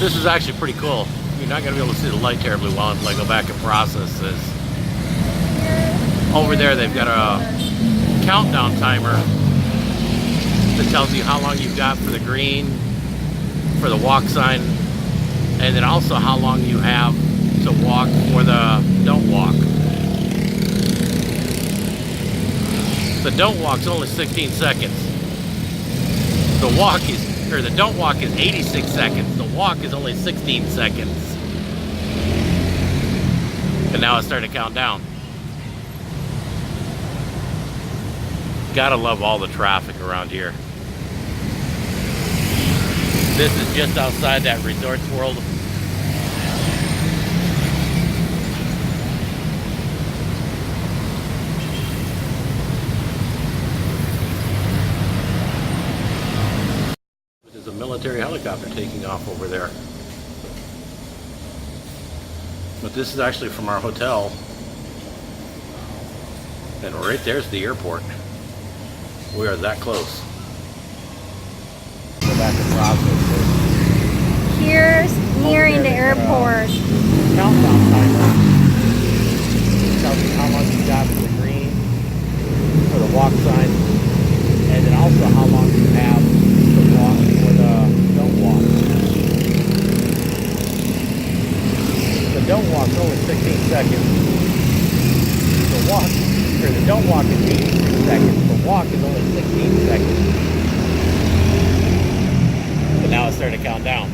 This is actually pretty cool. You're not going to be able to see the light terribly well until I go back and process this. Over there they've got a countdown timer that tells you how long you've got for the green, for the walk sign, and then also how long you have to walk for the don't walk. The don't walk's only 16 seconds. The walk is, or the don't walk is 86 seconds. The walk is only 16 seconds. And now it's starting to count down. Gotta love all the traffic around here. This is just outside that Resorts World. There's a military helicopter taking off over there. But this is actually from our hotel. And right there's the airport. We are that close. Go back and process this. Here's nearing the airport. Countdown timer. Tells you how long you got for the green, for the walk sign, and then also how long you have to walk for the don't walk. The don't walk is only 16 seconds. The walk, or the don't walk is 86 seconds. The walk is only 16 seconds. But now it's starting to count down.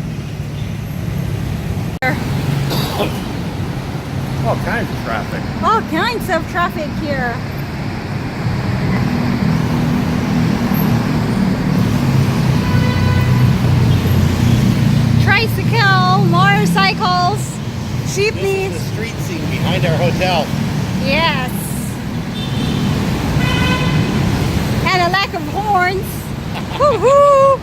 All kinds of traffic. All kinds of traffic here. Tricycle, motorcycles, jeepneys. This is the street scene behind our hotel. Yes. And a lack of horns. Woohoo!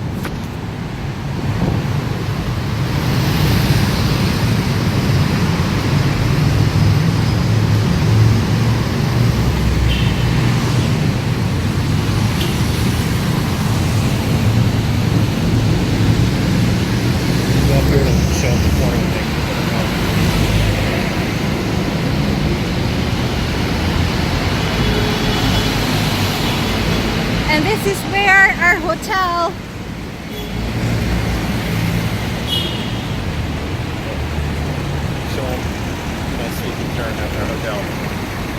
Go up here and show them the corner thing. And this is where our hotel. Show them. Nice sneaky turn at our hotel.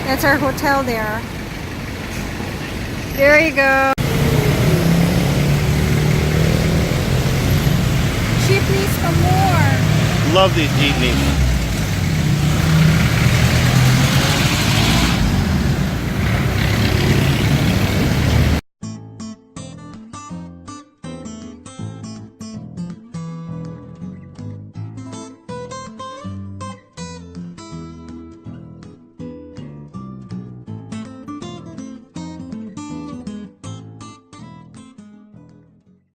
That's our hotel there. There you go. Jeepneys for more. Love these jeepneys.